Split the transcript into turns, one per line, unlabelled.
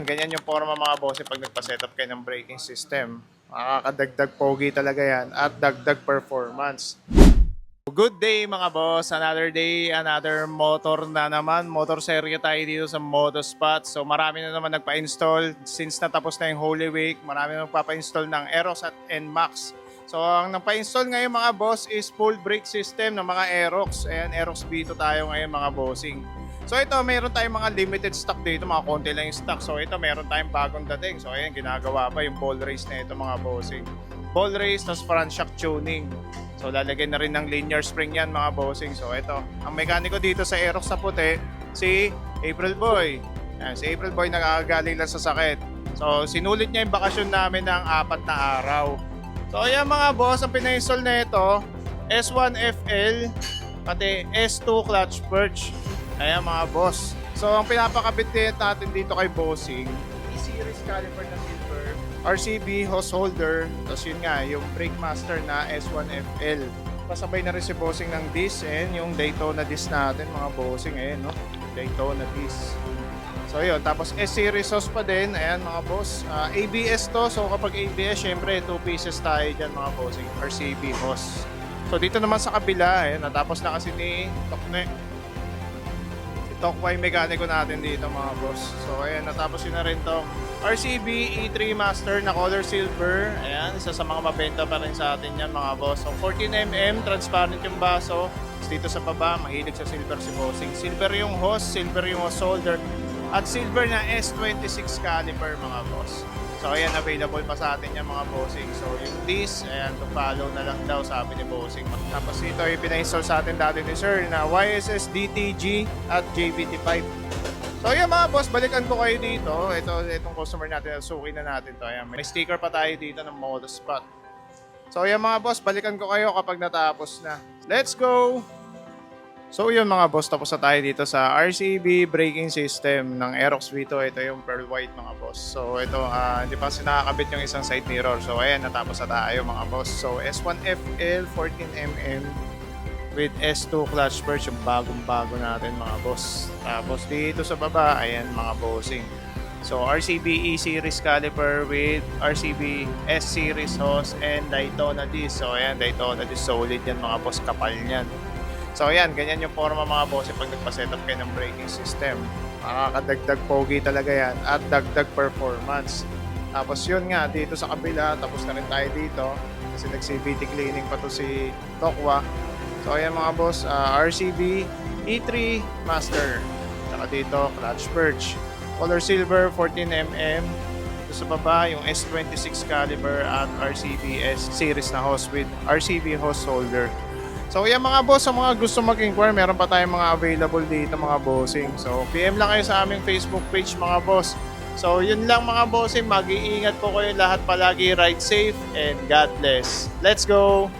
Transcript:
Ganyan yung forma mga boss pag nagpa-setup kayo ng braking system. Makakadagdag pogi talaga yan at dagdag performance. Good day mga boss, another day, another motor na naman. Motor serye tayo dito sa Motospot. So marami na naman nagpa-install since natapos na yung Holy Week. Marami na nagpapa-install ng Aerox at NMAX. So ang nagpa-install ngayon mga boss is full brake system ng mga Aerox. Ayan, Aerox B2 tayo ngayon mga bossing. So ito, mayroon tayong mga limited stock dito, mga konti lang yung stock. So ito, mayroon tayong bagong dating. So ayan, ginagawa pa yung ball race na ito mga bossing. Ball race, tapos front shock tuning. So lalagyan na rin ng linear spring yan mga bossing. So ito, ang mekaniko dito sa Aerox na puti, si April Boy. Ayan, si April Boy nakakagaling lang sa sakit. So sinulit niya yung bakasyon namin ng 4 na araw. So ayan mga boss, ang pina-install na ito, S1FL, pati S2 clutch perch. Ayan mga boss. So ang pinapakabit din natin dito kay bossing, E-series caliper na silver, RCB hose holder, tapos yun nga, yung brake master na S1FL. Pasabay na rin si bossing ng disc and yung Daytona disc natin mga bossing. Ayan no, Daytona disc. So yun, tapos S-series hose pa din. Ayan mga boss, ABS to. So kapag ABS, syempre 2 pieces tayo dyan mga bossing, RCB hose. So dito naman sa kabila, ayan, natapos na kasi ni Tokne. Tokway mekaniko natin dito mga boss. So ayan, natapos yun na rin to. RCB E3 Master na color silver. Ayan, isa sa mga mabenta pa rin sa atin yan mga boss. So 14mm, transparent yung baso. Dito sa baba, mahilig sa silver si bossing. Silver yung hose, silver yung hose holder, at silver na S26 caliper mga boss. So ayan, available pa sa atin yan mga bossing. So yung disc, ayan, to follow na lang daw sabi ni bossing. Tapos dito yung pina-install sa atin dati ni sir na YSS DTG at JBT5. So ayan mga boss, balikan ko kayo dito. Itong customer natin, suki na natin to. Ayan, may sticker pa tayo dito ng Motospot. So ayan mga boss, balikan ko kayo kapag natapos na. Let's go! So yun mga boss, tapos na tayo dito sa RCB braking system ng Aerox V2. Ito yung pearl white mga boss. So ito, hindi pa kasi nakakabit yung isang side mirror. So ayan, natapos na tayo mga boss. So S1FL 14mm with S2 clutch perch, yung bagong-bago natin mga boss. Tapos dito sa baba, ayan mga bossing. So RCB E-series caliper with RCB S-series hose and Daytona disc. So ayan, Daytona disc, solid yan mga boss, kapal yan. So ayan, ganyan yung forma mga boss pag nagpa-setup kayo ng braking system. Makakadagdag pogi talaga yan at dagdag performance. Tapos yun nga, dito sa kabila, tapos na rin tayo dito kasi nag-CVT cleaning pa to si Tokwa. So ayan mga boss, RCB E3 Master. Saka dito, clutch perch. Color silver, 14mm. Dito sa baba, yung S26 caliber at RCB S series na hose with RCB hose holder. So yan mga boss, sa mga gusto mag-inquire, meron pa tayong mga available dito mga bossing. So PM lang kayo sa aming Facebook page mga boss. So yun lang mga bossing, mag-iingat po kayo lahat palagi, ride safe and God bless. Let's go!